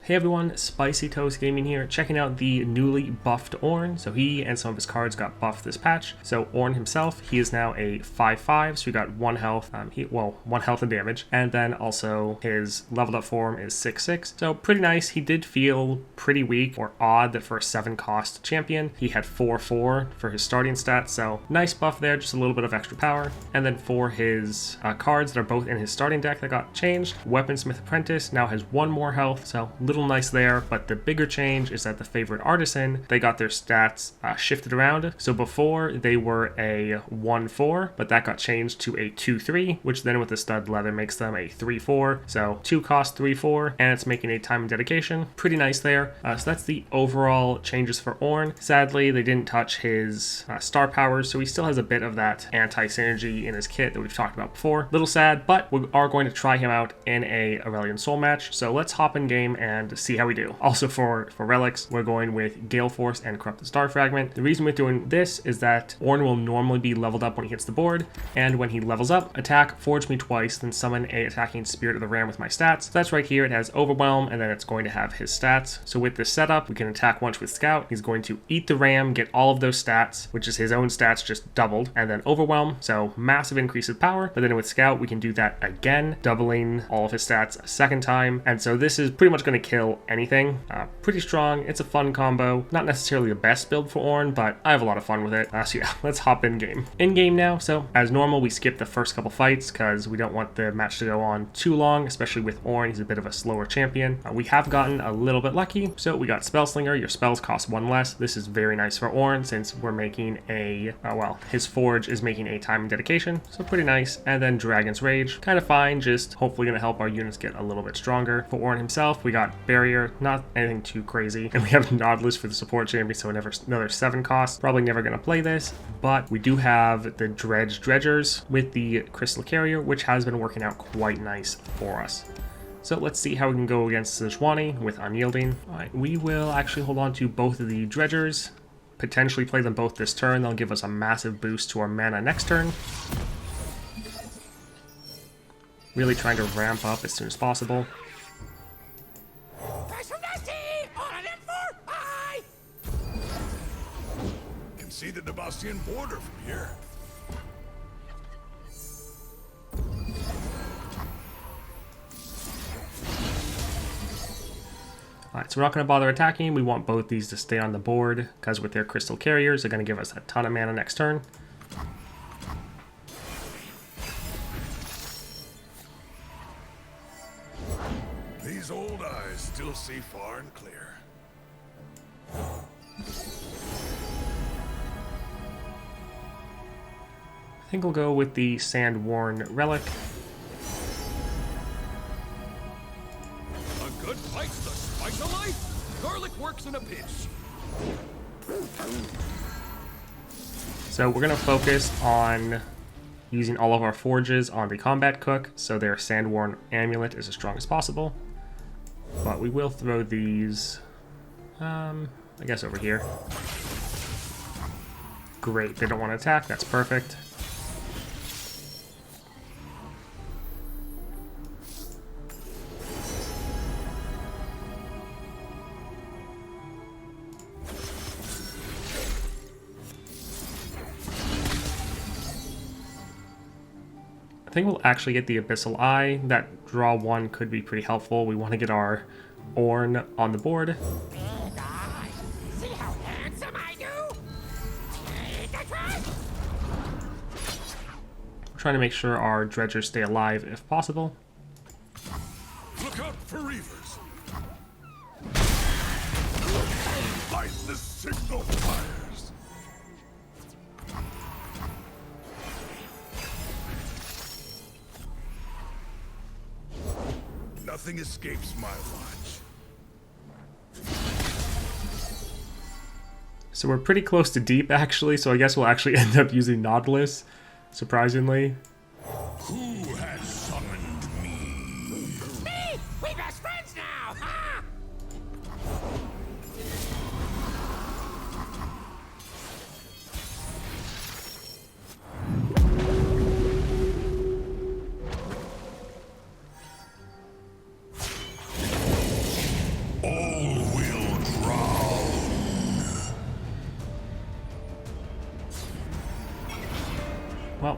Hey everyone, Spicy Toast Gaming here, checking out the newly buffed Ornn. So he and some of his cards got buffed this patch. So Ornn himself, he is now a 5/5, so he got 1 health, 1 health and damage. And then also his leveled up form is 6/6. So pretty nice. He did feel pretty weak or odd that for a 7 cost champion, he had 4/4 for his starting stats. So nice buff there, just a little bit of extra power. And then for his cards that are both in his starting deck that got changed, Weaponsmith Apprentice now has 1 more health, so little nice there. But the bigger change is that the favorite artisan, they got their stats shifted around. So before they were a 1/4, but that got changed to a 2/3, which then with the stud leather makes them a 3/4. So 2 cost 3/4, and it's making a time and dedication. Pretty nice there. So that's the overall changes for Ornn. Sadly, they didn't touch his star powers, so he still has a bit of that anti-synergy in his kit that we've talked about before. Little sad, but we are going to try him out in a Aurelion Sol match. So let's hop in game and see how we do. Also for relics, we're going with Gale Force and Corrupted Star Fragment. The reason we're doing this is that Ornn will normally be leveled up when he hits the board, and when he levels up, attack, forge me twice, then summon a attacking Spirit of the Ram with my stats. So that's right here. It has Overwhelm, and then it's going to have his stats. So with this setup, we can attack once with Scout. He's going to eat the Ram, get all of those stats, which is his own stats just doubled, and then Overwhelm, so massive increase of power. But then with Scout, we can do that again, doubling all of his stats a second time. And so this is pretty much going to kill anything. Pretty strong. It's a fun combo. Not necessarily the best build for Ornn, but I have a lot of fun with it. So yeah, let's hop in game. In game now. So as normal, we skip the first couple fights because we don't want the match to go on too long, especially with Ornn. He's a bit of a slower champion. We have gotten a little bit lucky. So we got Spellslinger. Your spells cost 1 less. This is very nice for Ornn since we're making a, his Forge is making a time and dedication. So pretty nice. And then Dragon's Rage. Kind of fine. Just hopefully going to help our units get a little bit stronger. For Ornn himself, we got Barrier. Not anything too crazy. And we have Nautilus for the support champion, so another 7 cost. Probably never going to play this, but we do have the Dredgers with the Crystal Carrier, which has been working out quite nice for us. So let's see how we can go against Sejuani with Unyielding. All right, we will actually hold on to both of the Dredgers, potentially play them both this turn. They'll give us a massive boost to our mana next turn. Really trying to ramp up as soon as possible. See the Debastian border from here. Alright, so we're not going to bother attacking. We want both these to stay on the board because with their crystal carriers, they're going to give us a ton of mana next turn. These old eyes still see far and clear. I think we'll go with the Sand-Worn Relic. A good fight's the spice of life. Garlic works in a pinch. So we're going to focus on using all of our forges on the Combat Cook, so their Sand-Worn Amulet is as strong as possible. But we will throw these, I guess over here. Great, they don't want to attack, that's perfect. I think we'll actually get the Abyssal Eye. That draw 1 could be pretty helpful. We want to get our Ornn on the board. See how handsome I do? Take a try. We're trying to make sure our Dredgers stay alive if possible. Look out for Reavers. Light the signal fires. Nothing escapes my watch. So we're pretty close to deep actually, so I guess we'll actually end up using Nautilus, surprisingly. Who has summoned me? Me! We best friends now, huh?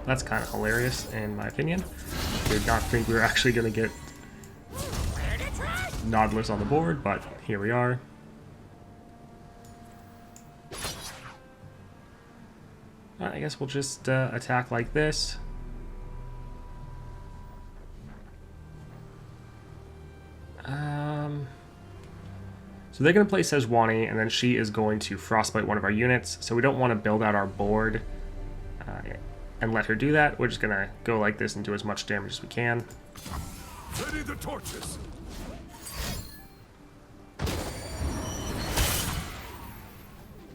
Well, that's kind of hilarious in my opinion. Did not think we were actually going to get Nautilus on the board, but here we are. I guess we'll just attack like this. So they're going to play Sejuani, and then she is going to Frostbite one of our units. So we don't want to build out our board and let her do that. We're just going to go like this and do as much damage as we can. Ready the torches.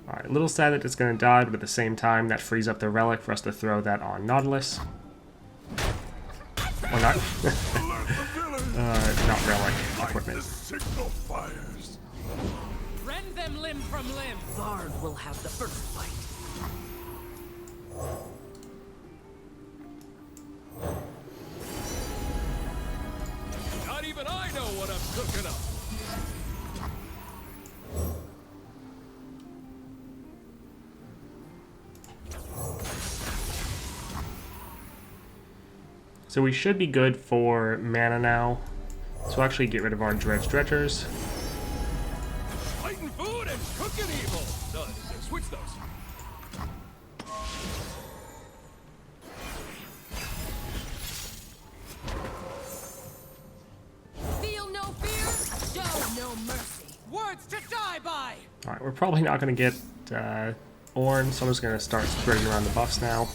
Alright, a little sad that it's going to die, but at the same time, that frees up the Relic for us to throw that on Nautilus. Or not. Not Relic, equipment. The signal fires. Rend them limb from limb. Bard will have the first fight. Not even I know what I'm cooking up. So we should be good for mana now. So we'll actually get rid of our Dredgers. Fighting food and cooking evil. Switch those. Feel no fear, show no mercy. Words to die by. Alright, we're probably not going to get Ornn, so I'm just going to start spreading around the buffs now.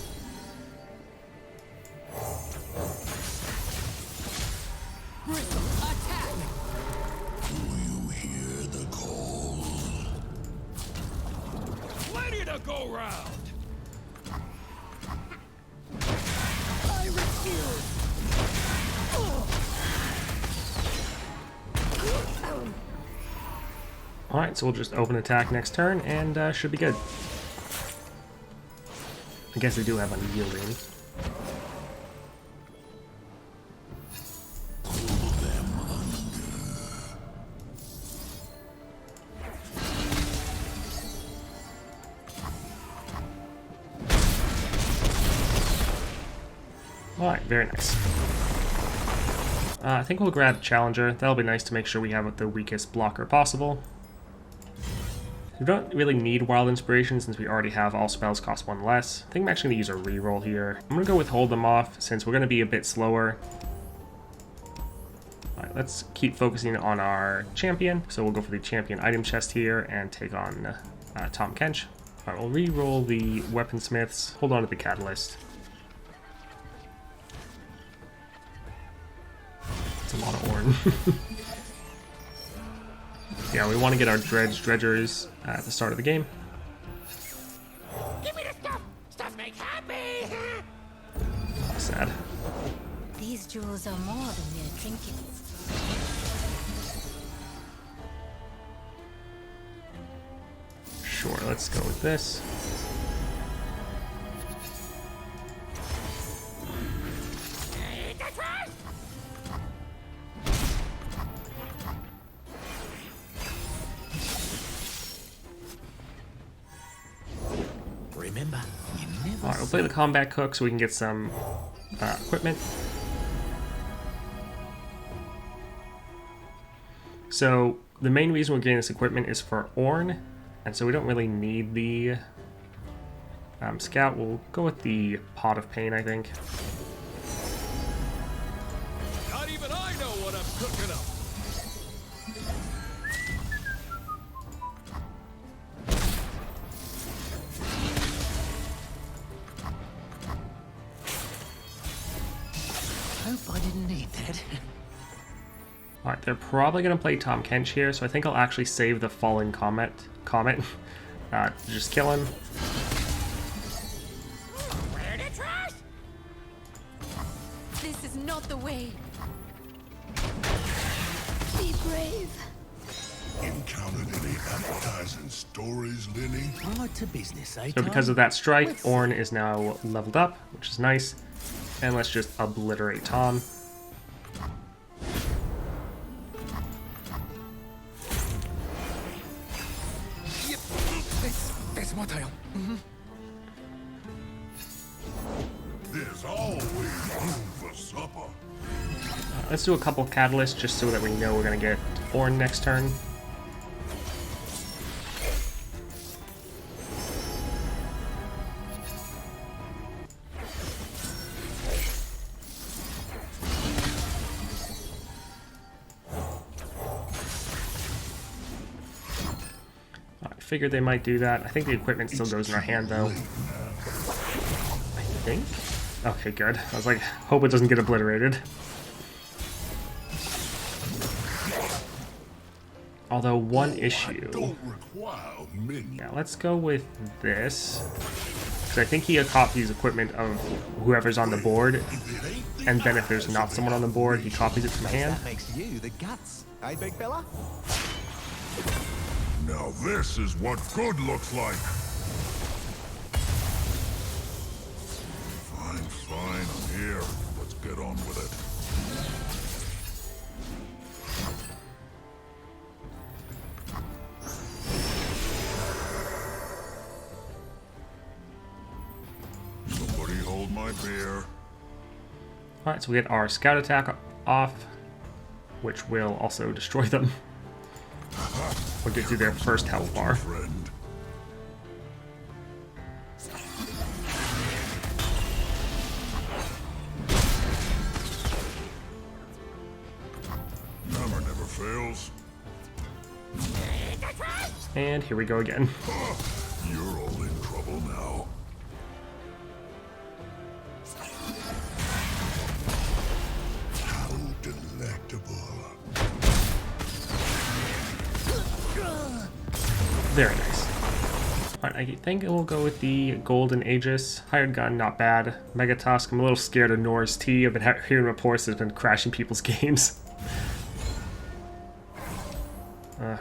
Attack! Do you hear the call? Plenty to go round. I refuse. Alright, so we'll just open attack next turn, and should be good. I guess they do have unyielding. Alright, very nice. I think we'll grab Challenger. That'll be nice to make sure we have the weakest blocker possible. We don't really need Wild Inspiration since we already have all spells cost one less. I think I'm actually going to use a reroll here. I'm going to go with Hold Them Off since we're going to be a bit slower. Alright, let's keep focusing on our champion. So we'll go for the champion item chest here and take on Tahm Kench. Alright, we'll reroll the Weaponsmiths. Hold on to the Catalyst. It's a lot of Ornn. Yeah, we want to get our Dredgers at the start of the game. Give me the stuff! Stuff makes happy! Oh, sad. These jewels are more than mere trinkets. Sure, let's go with this. That's right! Remember, you never Alright, we'll play the Combat Cook so we can get some equipment. So, the main reason we're getting this equipment is for Ornn, and so we don't really need the Scout. We'll go with the Pot of Pain, I think. Not even I know what I'm cooking up. hope I didn't need that. Alright, they're probably going to play Tahm Kench here, so I think I'll actually save the Fallen Comet. Just kill him. Where to trust? This is not the way. Be brave. Encountered any appetizing stories, Lenny? Right to business, eh? So because of that strike, Ornn is now leveled up, which is nice. And let's just obliterate Tahm. That's what I am. This Let's do a couple catalysts just so that we know we're going to get Ornn next turn. Figured they might do that. I think the equipment still goes in our hand though. I think. Okay, good. I was like, hope it doesn't get obliterated. Although one issue. Yeah, let's go with this. Because I think he copies equipment of whoever's on the board. And then if there's not someone on the board, he copies it from hand. That makes you the guts, eh, big fella? Now this is what good looks like. Fine, I'm here. Let's get on with it. Somebody hold my beer. Alright, so we get our scout attack off, which will also destroy them. We'll get through their first health bar. Friend. Hammer never fails. And here we go again. You're all in trouble now. How delectable. Very nice. Alright, I think we'll go with the Golden Aegis. Hired gun, not bad. Mega Tusk, I'm a little scared of Nor's T. I've been hearing reports that it's been crashing people's games.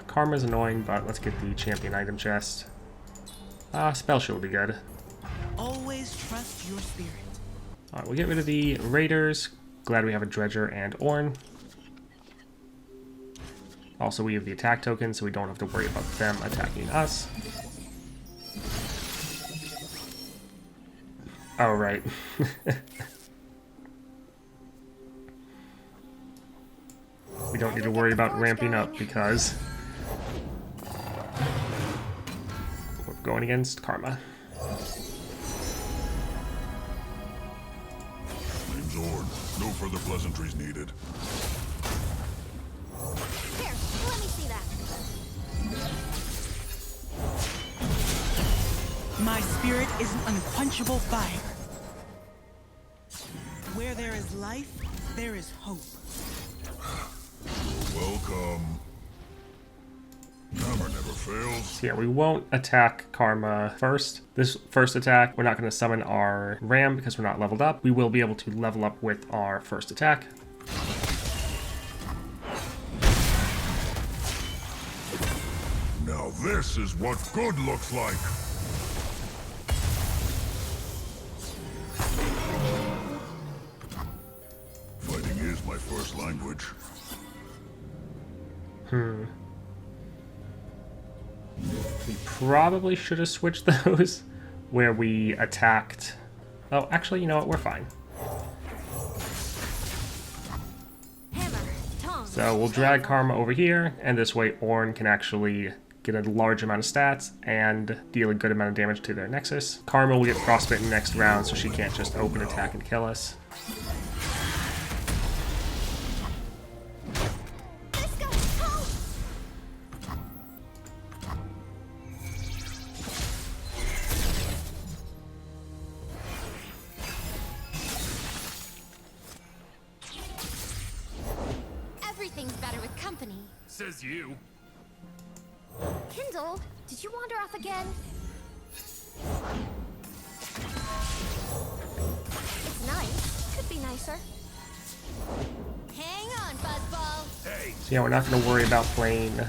Karma's annoying, but let's get the champion item chest. Spell Shield will be good. Always trust your spirit. Alright, we'll get rid of the Raiders. Glad we have a Dredger and Ornn. Also, we have the attack token, so we don't have to worry about them attacking us. Oh, right. We don't need to worry about ramping up because we're going against Karma. Name's Ornn. No further pleasantries needed. Here, let me see that. My spirit is an unquenchable fire. Where there is life, there is hope. Welcome. Hammer never fails. So yeah, we won't attack Karma first. This first attack, we're not going to summon our Ram because we're not leveled up. We will be able to level up with our first attack. Now this is what good looks like. Fighting is my first language. We probably should have switched those where we attacked. Oh, actually, you know what? We're fine. Hammer, tongue. So we'll drag Karma over here, and this way Ornn can actually get a large amount of stats and deal a good amount of damage to their Nexus. Karma will get frostbitten next round, so she can't just open attack and kill us. Let's go, tongue. Everything's better with company. Says you. Kindle, did you wander off again? It's nice. Could be nicer. Hang on, Buzzball. So yeah, we're not going to worry about playing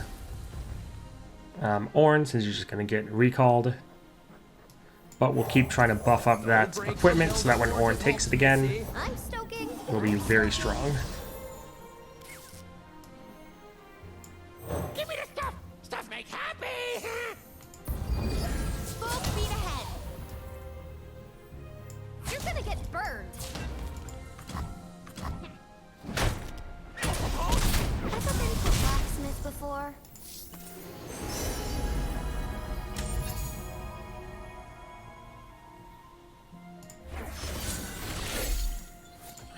Ornn, since he's just going to get recalled. But we'll keep trying to buff up that equipment so that when Ornn takes it again, I'm stoking. we'll be very strong. Give me the stuff! Stuff makes happy! Full speed ahead. You're gonna get burned.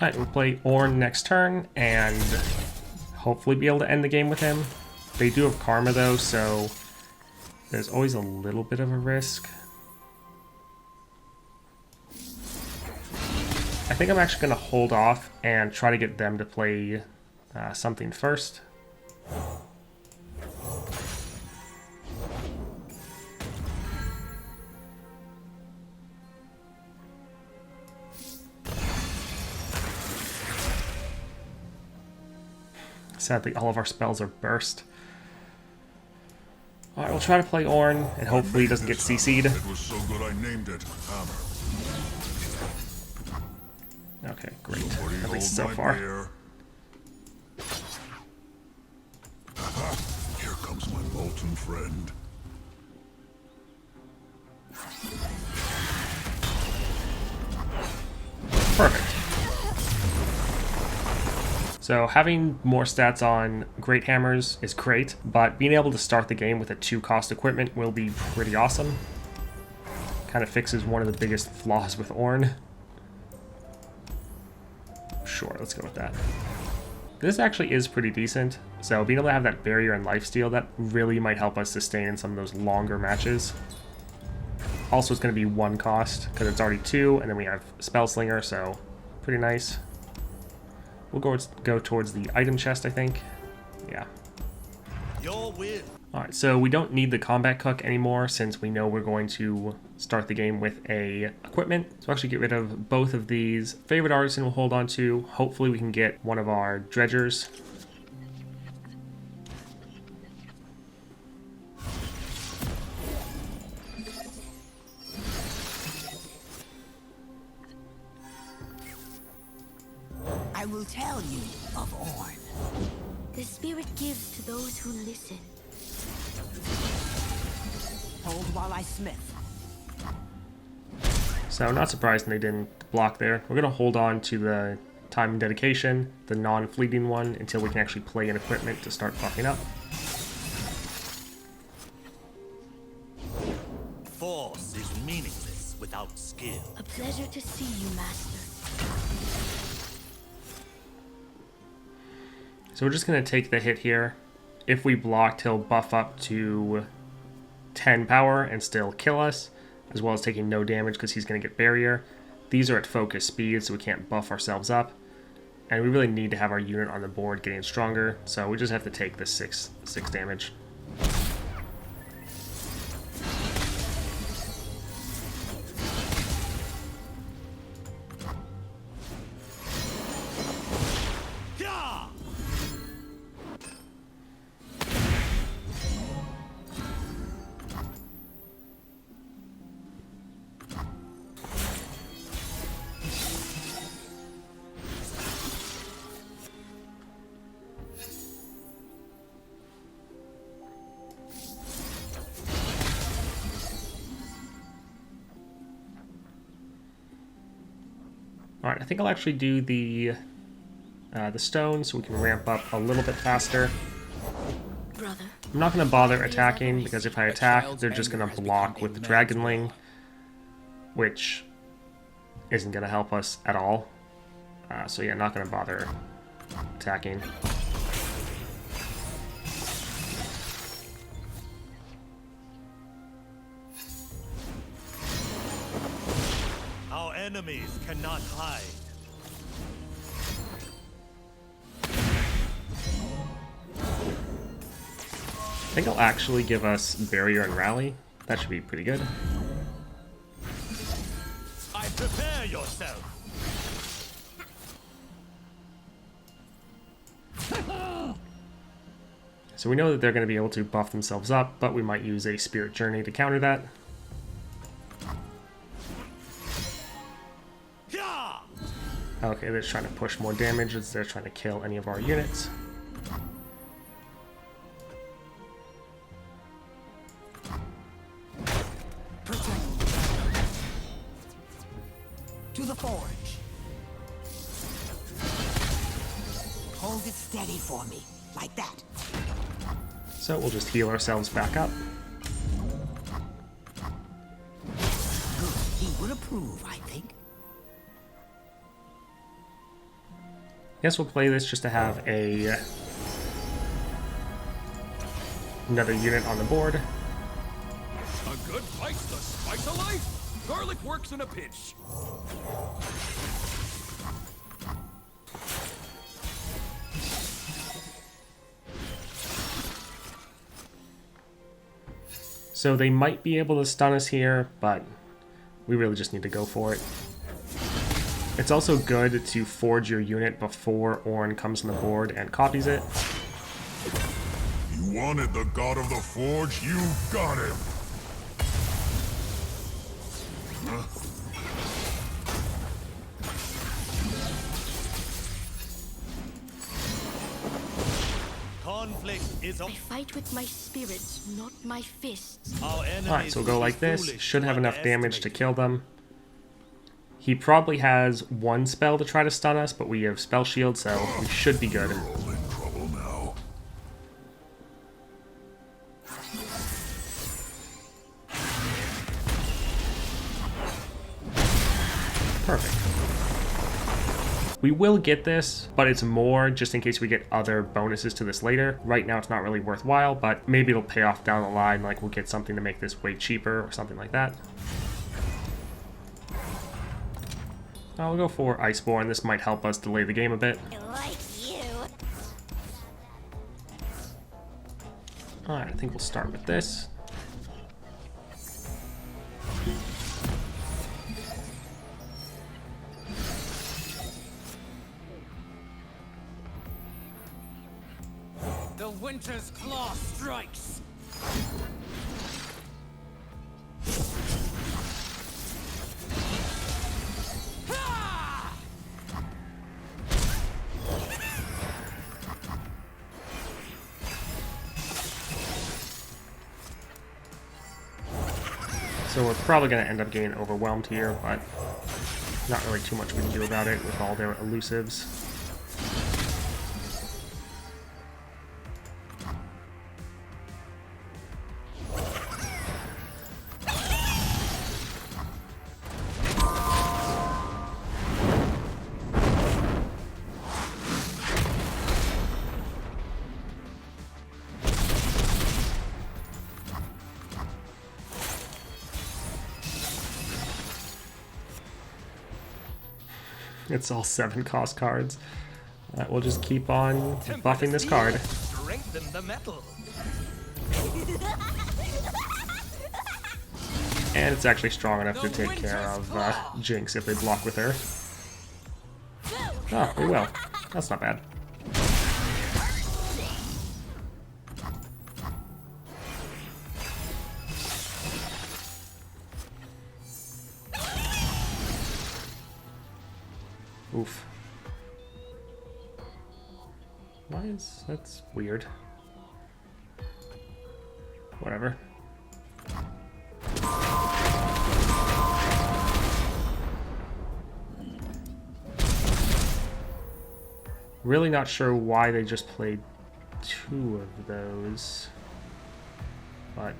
Alright, we'll play Ornn next turn and hopefully be able to end the game with him. They do have Karma though, so there's always a little bit of a risk. I think I'm actually going to hold off and try to get them to play something first. Sadly, all of our spells are burst. Alright, we'll try to play Ornn, and hopefully he doesn't get CC'd. It was so good I named it Hammer. Okay, great. Nobody At least hold so my far. beer. Aha! Here comes my molten friend. Perfect. So having more stats on Great Hammers is great, but being able to start the game with a 2-cost equipment will be pretty awesome. Kind of fixes one of the biggest flaws with Ornn. Sure, let's go with that. This actually is pretty decent, so being able to have that barrier and lifesteal, that really might help us sustain in some of those longer matches. Also, it's going to be 1 cost, because it's already 2, and then we have Spellslinger, so pretty nice. We'll go towards the item chest, I think. Yeah. Your win. Alright, so we don't need the combat cook anymore since we know we're going to start the game with a equipment. So we'll actually get rid of both of these. Favorite artisan we'll hold on to. Hopefully we can get one of our dredgers. I will tell you of Ornn. The spirit gives to those who listen. Hold while I smith. So not surprising they didn't block there. We're going to hold on to the time and dedication, the non-fleeting one, until we can actually play an equipment to start buffing up. Force is meaningless without skill. A pleasure to see you, Master. So we're just going to take the hit here. If we blocked, he'll buff up to 10 power and still kill us, as well as taking no damage because he's going to get barrier. These are at focus speed, so we can't buff ourselves up. And we really need to have our unit on the board getting stronger, so we just have to take the 6 damage. Alright, I think I'll actually do the stone so we can ramp up a little bit faster. Brother. I'm not going to bother attacking because if I attack, they're just going to block with the Dragonling, which isn't going to help us at all. So yeah, not going to bother attacking. Our enemies cannot hide. I think it'll actually give us barrier and rally. That should be pretty good. I prepare yourself. So we know that they're going to be able to buff themselves up, but we might use a Spirit Journey to counter that. Okay, they're just trying to push more damage as they're trying to kill any of our units. To the forge. Hold it steady for me, like that. So we'll just heal ourselves back up. Good. He will approve, I think. guess we'll play this just to have another unit on the board. A good fight's the spice of life. Garlic works in a pinch. So they might be able to stun us here, but we really just need to go for it. It's also good to forge your unit before Ornn comes on the board and copies it. You wanted the god of the forge, you got him! Conflict is I fight with my spirit, not my fists. our enemies. Alright, so we'll go like this. foolish Should have enough damage to underestimate kill them. He probably has one spell to try to stun us, but we have spell shield, so we should be good. You're all in trouble now. Perfect. We will get this, but it's more just in case we get other bonuses to this later. Right now it's not really worthwhile, but maybe it'll pay off down the line, like we'll get something to make this way cheaper or something like that. I'll go for Iceborne. This might help us delay the game a bit. I like you. Alright, I think we'll start with this. The winter's claw strikes. So we're probably going to end up getting overwhelmed here, but not really too much we can do about it with all their elusives. It's all 7 cost cards. We'll just keep on buffing this card. Strengthen the metal. And it's actually strong enough to take care of Jinx if they block with her. Oh, we will. That's not bad. Oof. Why is... that's weird. Whatever. Really not sure why they just played 2 of those. But...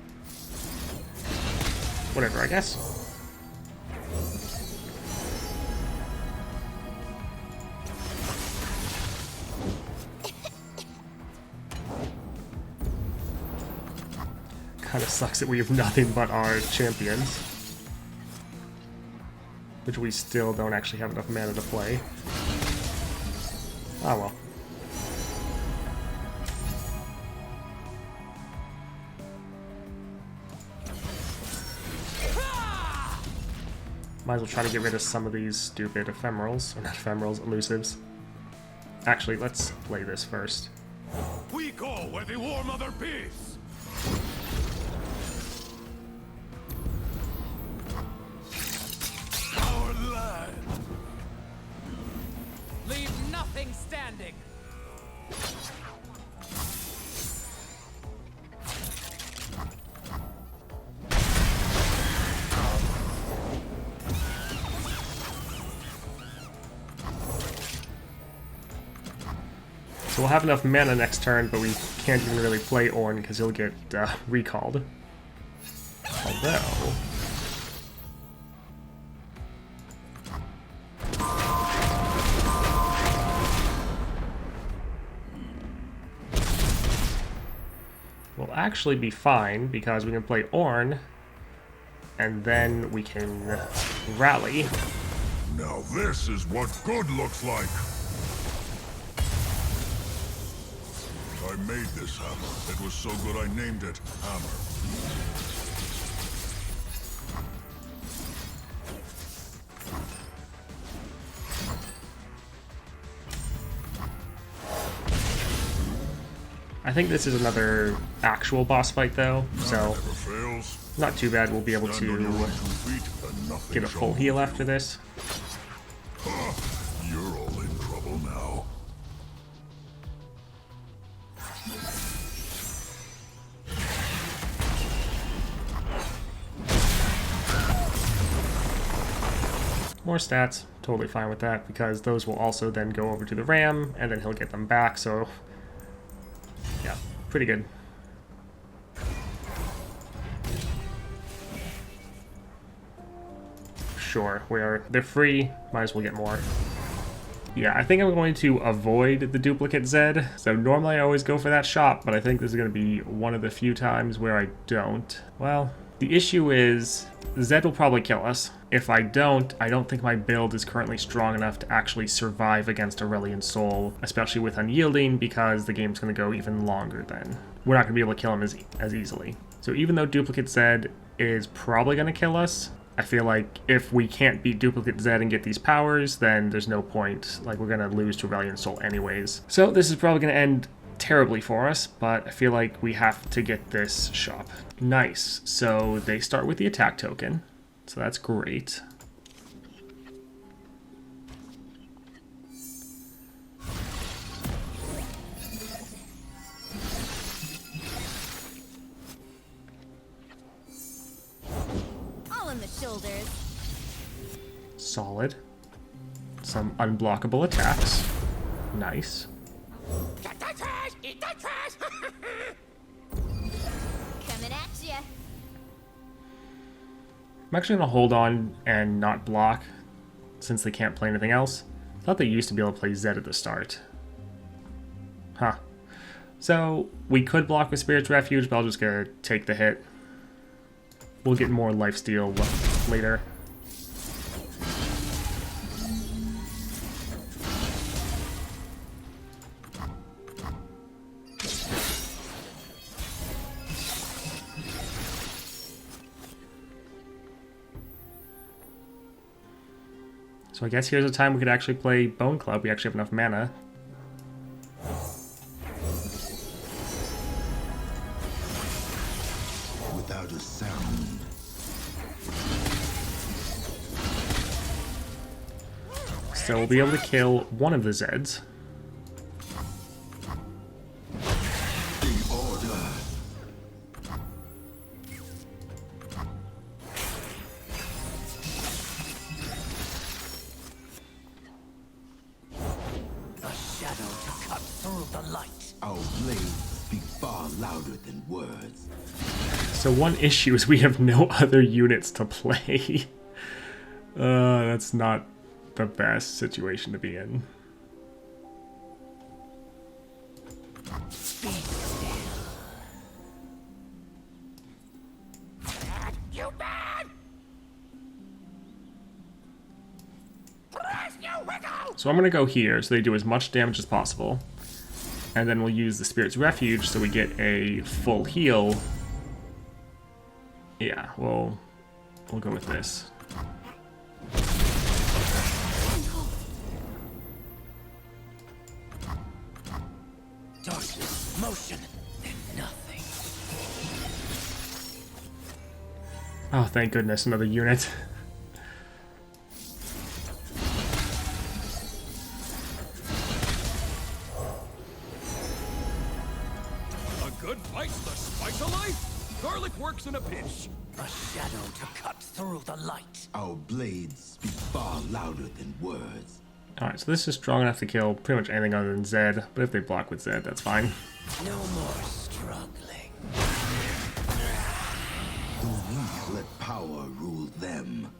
whatever, I guess. Kind of sucks that we have nothing but our champions, which we still don't actually have enough mana to play. Ah well. Might as well try to get rid of some of these stupid ephemerals, or not ephemerals, elusives. Actually, let's play this first. We go where the War Mother bids! Our land! Leave nothing standing. So we'll have enough mana next turn, but we can't even really play Ornn because he'll get recalled. Although... actually be fine because we can play Ornn, and then we can rally. Now this is what good looks like. I made this hammer. It was so good I named it Hammer. I think this is another actual boss fight though, so Never fails. not too bad. We'll be able Stand on your own to 2 feet and nothing get a shall full move heal you. after this. You're all in trouble now. More stats, totally fine with that, because those will also then go over to the ram, and then he'll get them back, so yeah, pretty good. Sure, they're free, might as well get more. Yeah, I think I'm going to avoid the duplicate Zed. So normally I always go for that shot, but I think this is going to be one of the few times where I don't. Well, the issue is Zed will probably kill us. If I don't think my build is currently strong enough to actually survive against Aurelion Sol, especially with Unyielding, because the game's going to go even longer then. We're not going to be able to kill him as easily. So even though duplicate Zed is probably going to kill us, I feel like if we can't beat duplicate Zed and get these powers, then there's no point. Like, we're going to lose to Aurelion Sol anyways. So this is probably going to end terribly for us, but I feel like we have to get this shop. Nice. So they start with the attack token. So that's great. All in the shoulders. Solid. Some unblockable attacks. Nice. Get the trash! Eat the trash! Coming at ya. I'm actually going to hold on and not block, since they can't play anything else. I thought they used to be able to play Zed at the start. Huh. So, we could block with Spirit's Refuge, but I'll just gonna take the hit. We'll get more lifesteal later. So I guess here's a time we could actually play Bone Club. We actually have enough mana. Without a sound. So we'll be able to kill one of the Zeds. The order. A shadow to cut through the light. Our blades speak far louder than words. So one issue is we have no other units to play. That's not the best situation to be in. Bad, you bad! Press, you wiggle! So I'm going to go here so they do as much damage as possible. And then we'll use the Spirit's Refuge so we get a full heal. Yeah, we'll go with this. Darkness, motion, and nothing. Oh, thank goodness, another unit. A good fight's the spice of life. Garlic works in a pinch. A shadow to cut through the light. Our blades speak far louder than words. Alright, so this is strong enough to kill pretty much anything other than Zed, but if they block with Zed, that's fine. No more struggling. The weak let power rule them.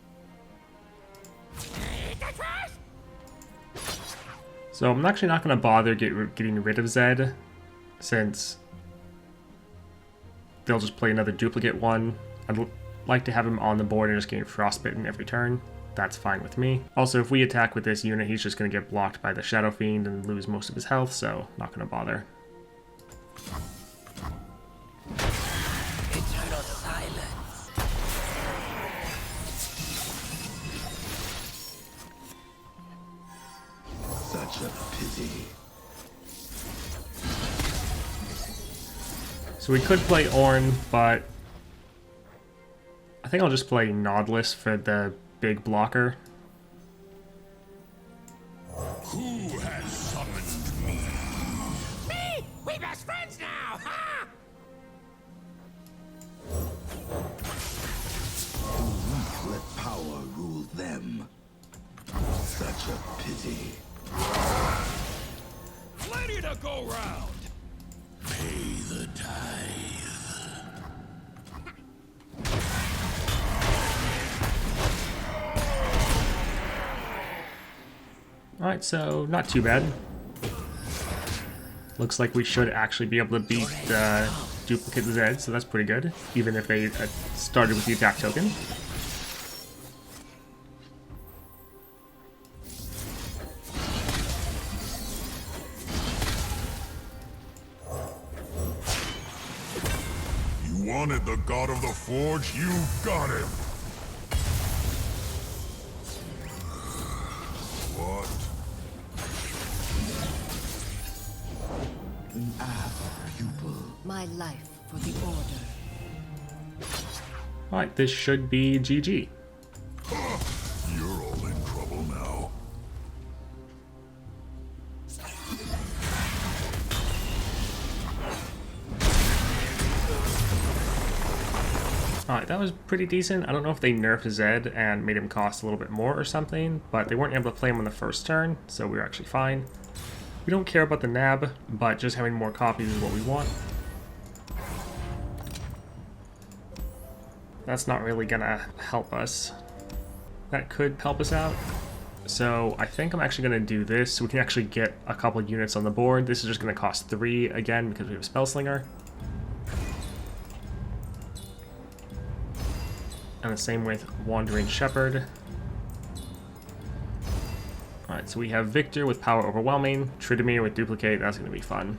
Eat the trash! So I'm actually not going to bother getting rid of Zed, since they'll just play another duplicate one. I'd like to have him on the board and just getting frostbitten every turn. That's fine with me. Also, if we attack with this unit, he's just going to get blocked by the Shadow Fiend and lose most of his health, so not going to bother. Eternal silence. Such a pity. So we could play Ornn, but I think I'll just play Nodless for the big blocker. Who has summoned me? Me! We best friends now, ha! Let power rule them. Such a pity. Plenty to go round. Pay the tithe. Alright, so not too bad. Looks like we should actually be able to beat Duplicate Zed, so that's pretty good, even if they started with the attack token. You wanted the god of the forge, you got him. What? An avid pupil. My life for the Order. Alright, this should be GG. You're all in trouble now. Alright, that was pretty decent. I don't know if they nerfed Zed and made him cost a little bit more or something, but they weren't able to play him on the first turn, so we were actually fine. We don't care about the nab, but just having more copies is what we want. That's not really gonna help us. That could help us out. So I think I'm actually gonna do this so we can actually get a couple units on the board. This is just gonna cost 3 again because we have a Spellslinger. And the same with Wandering Shepherd. Alright, so we have Victor with Power Overwhelming, Tridimir with Duplicate, that's going to be fun.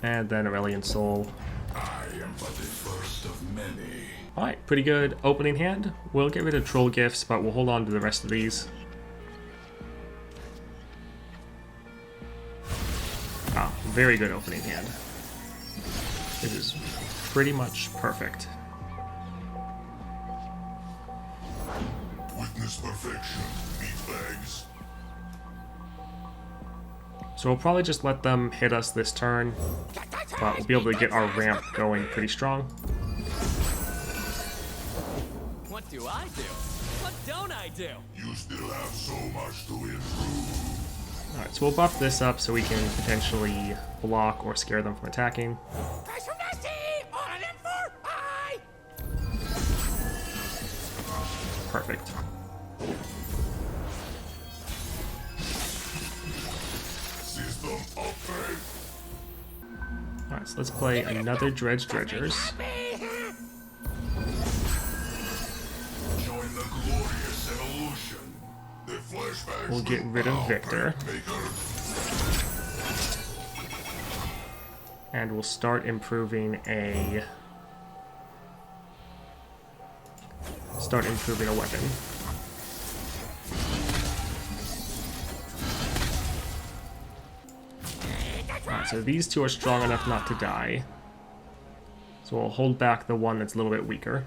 And then Aurelion Sol. I am but the first of many. Alright, pretty good opening hand. We'll get rid of Troll Gifts, but we'll hold on to the rest of these. Ah, very good opening hand. This is pretty much perfect. Witness perfection, meatbags. So we'll probably just let them hit us this turn, but we'll be able to get our ramp going pretty strong. What do I do? What don't I do? You still have so much to improve. Alright, so we'll buff this up so we can potentially block or scare them from attacking. Price from Nasty! On an M4! Aye! Perfect. System upgrade. Alright, so let's play another Dredge Dredgers. Join the glorious evolution. The flashbacks We'll get rid of Victor. And we'll start improving a weapon. Alright, so these two are strong enough not to die. So we'll hold back the one that's a little bit weaker.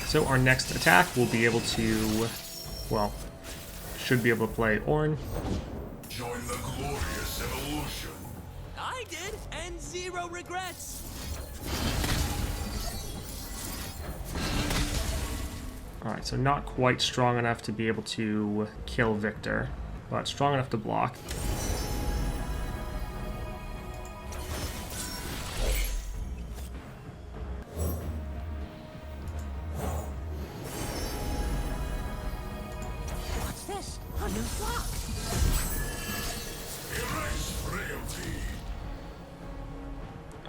So our next attack will be able to, well, should be able to play Ornn. Join the glorious evolution. I did, and 0 regrets. Alright, so not quite strong enough to be able to kill Victor, but strong enough to block. your flock.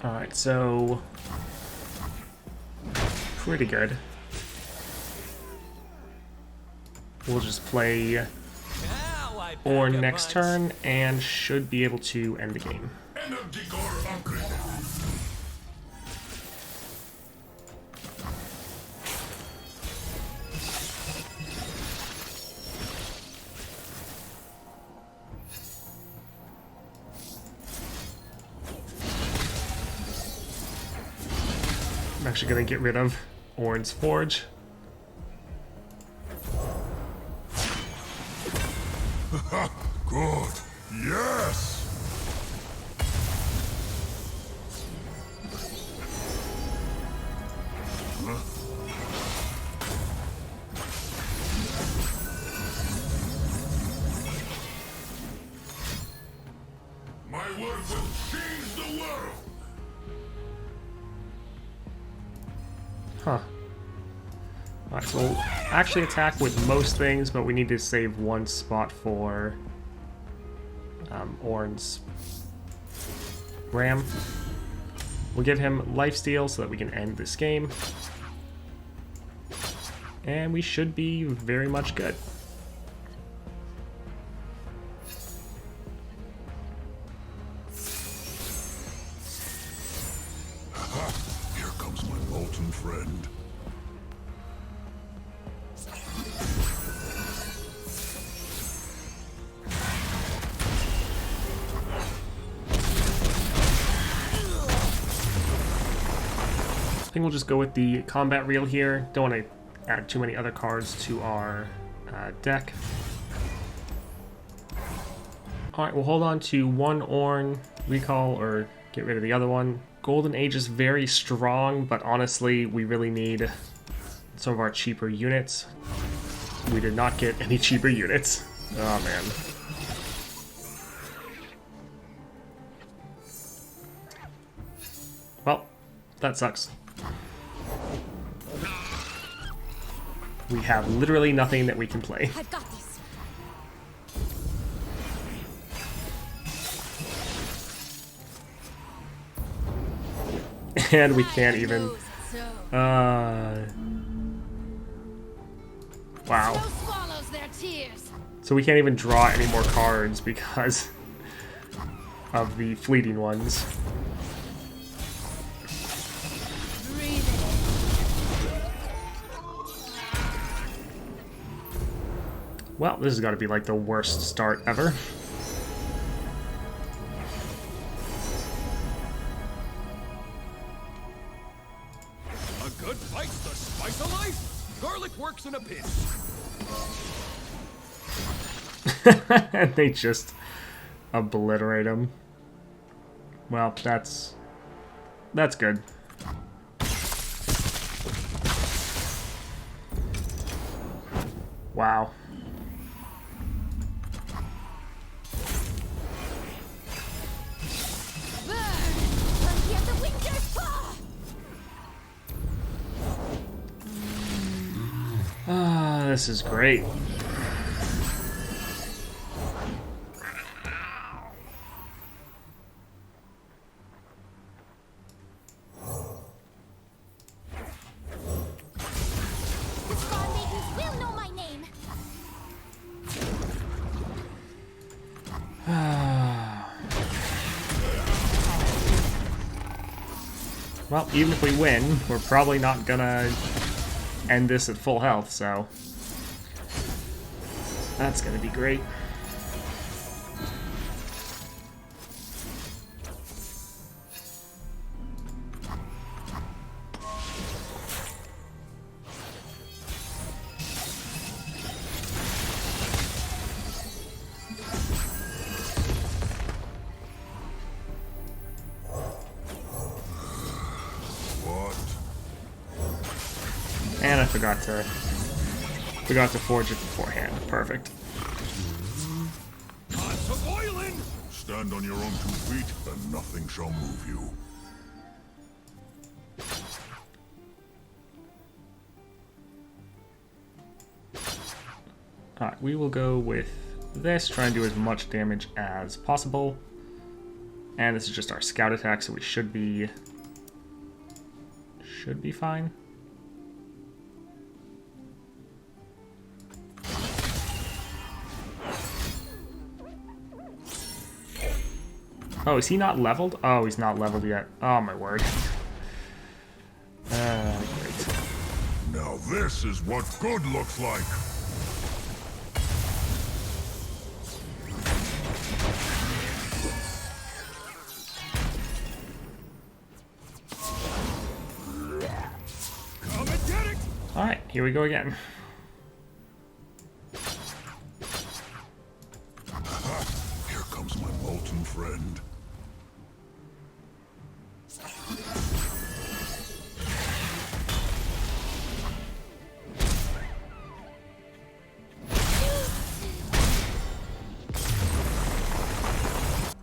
Alright, so pretty good. We'll just play Now I pack Ornn a next punch. turn and should be able to end the game. I'm actually going to get rid of Ornn's Forge. Good. Yes! My work will change the world! Huh. Alright, so we'll actually attack with most things, but we need to save one spot for Ornn's Ram. We'll give him lifesteal so that we can end this game. And we should be very much good. Here comes my molten friend. I think we'll just go with the combat reel here. Don't want to add too many other cards to our deck. Alright, we'll hold on to one Ornn, recall, or get rid of the other one. Golden Age is very strong, but honestly, we really need some of our cheaper units. We did not get any cheaper units. Oh man. Well, that sucks. We have literally nothing that we can play. I've got this. And we can't even... Wow. So swallows their tears. So we can't even draw any more cards because of the fleeting ones. Well, this has got to be like the worst start ever. A good fight's the spice of life. Garlic works in a pinch. And they just obliterate him. Well, that's good. Wow. This is great. Well, even if we win, we're probably not gonna end this at full health, so that's gonna be great. And I forgot to forge it beforehand. Perfect. Pots of boiling. Stand on your own 2 feet, and nothing shall move you. Alright, we will go with this, try and do as much damage as possible. And this is just our scout attack, so we should be fine. Oh, is he not leveled? Oh, he's not leveled yet. Oh my word. Great. Now this is what good looks like. Come and get it! Alright, here we go again. Here comes my molten friend.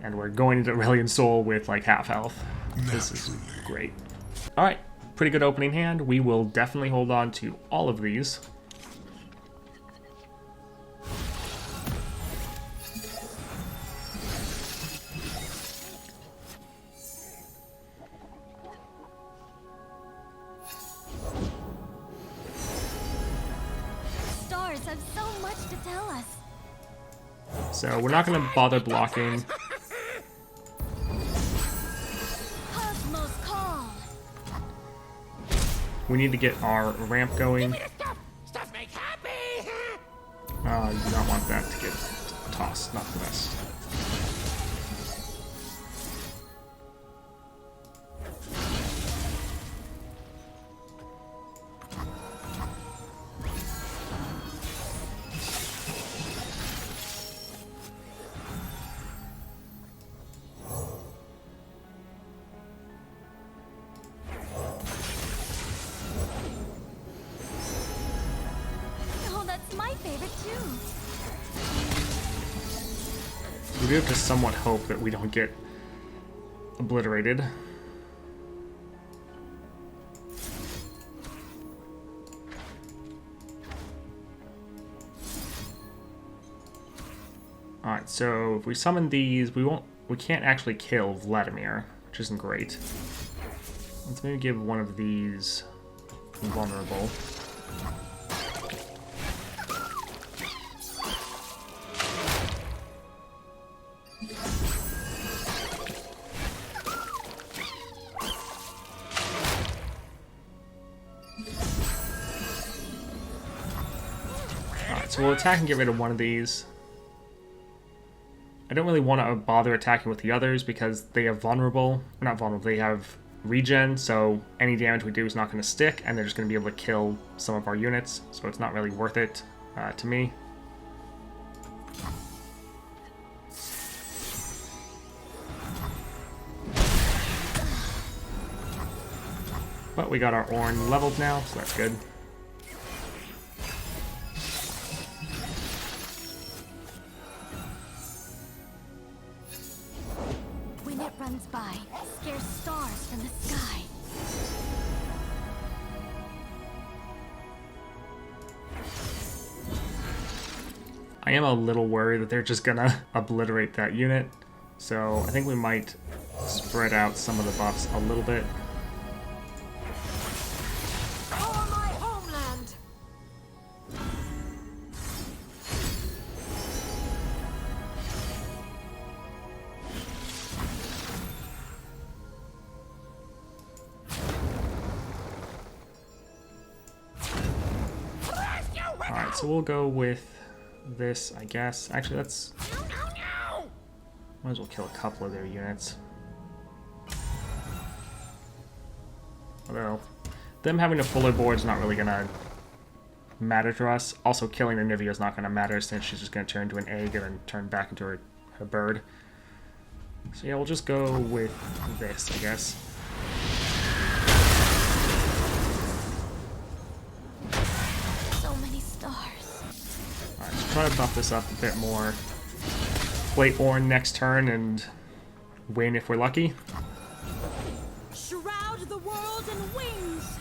And we're going into Aurelion Sol with like half health. This is great. Alright, pretty good opening hand. We will definitely hold on to all of these. Stars have so much to tell us. So we're not going to bother blocking. Cosmos call. We need to get our ramp going. Stuff make happy. You do not want that to get tossed, not the best. Oh, that's my favorite too. We do have to somewhat hope that we don't get obliterated. Alright, so if we summon these, we can't actually kill Vladimir, which isn't great. Let's maybe give one of these vulnerable. Alright, so we'll attack and get rid of one of these. I don't really want to bother attacking with the others because they have vulnerable. Not vulnerable, they have regen, so any damage we do is not going to stick, and they're just going to be able to kill some of our units, so it's not really worth it to me. But we got our Ornn leveled now, so that's good. When it runs by, scares stars from the sky. I am a little worried that they're just gonna obliterate that unit, so I think we might spread out some of the buffs a little bit. For my homeland! Alright, so we'll go with this, I guess. Actually, let's... Might as well kill a couple of their units. Although, them having a fuller board is not really gonna matter to us. Also, killing Anivia is not gonna matter since she's just gonna turn into an egg and then turn back into her bird. So yeah, we'll just go with this, I guess. So many stars. Alright, let's try to buff this up a bit more. Play Ornn next turn and win if we're lucky. Shroud the world in wings!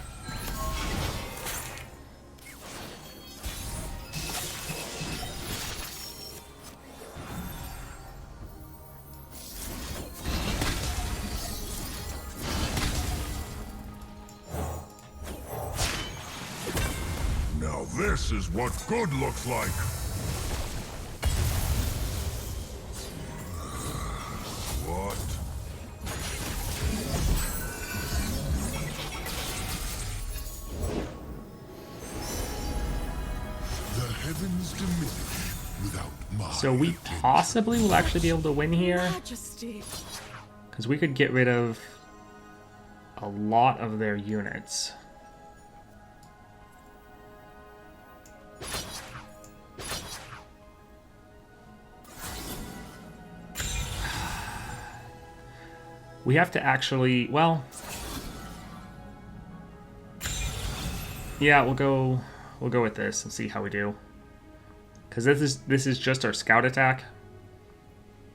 this is what good looks like. What? The heavens diminish without my So we possibly will actually be able to win here. Majesty. Because we could get rid of a lot of their units. We have to actually, well, yeah, we'll go with this and see how we do. Because this is just our scout attack.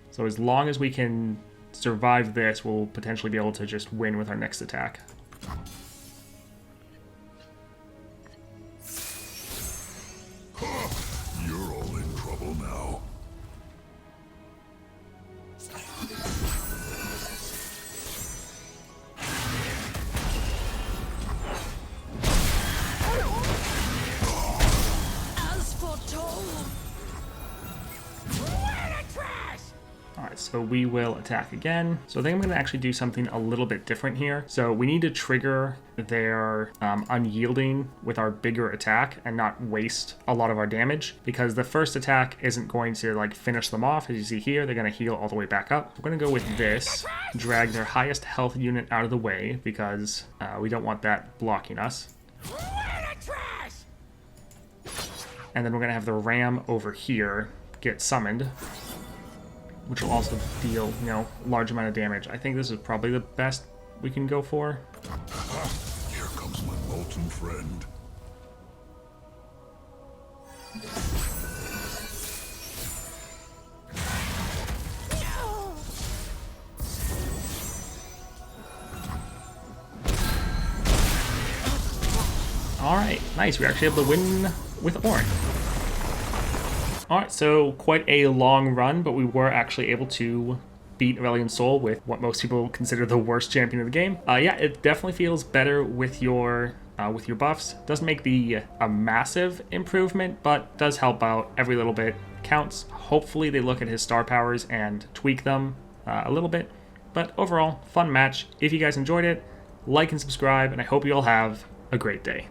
So as long as we can survive this, we'll potentially be able to just win with our next attack. You're all in trouble now. As foretold. Alright, so we will attack again. So I think I'm going to actually do something a little bit different here. So we need to trigger their unyielding with our bigger attack and not waste a lot of our damage, because the first attack isn't going to like finish them off. As you see here, they're going to heal all the way back up. We're going to go with this, drag their highest health unit out of the way because we don't want that blocking us. And then we're going to have the ram over here get summoned, which will also deal, you know, a large amount of damage. I think this is probably the best we can go for. Here comes my molten friend. Alright, nice. We're actually able to win with Ornn. Alright, so quite a long run, but we were actually able to beat Aurelion Sol with what most people consider the worst champion of the game. Yeah, it definitely feels better with your buffs. Doesn't make a massive improvement, but does help out. Every little bit counts. Hopefully they look at his star powers and tweak them a little bit. But overall, fun match. If you guys enjoyed it, like and subscribe, and I hope you all have a great day.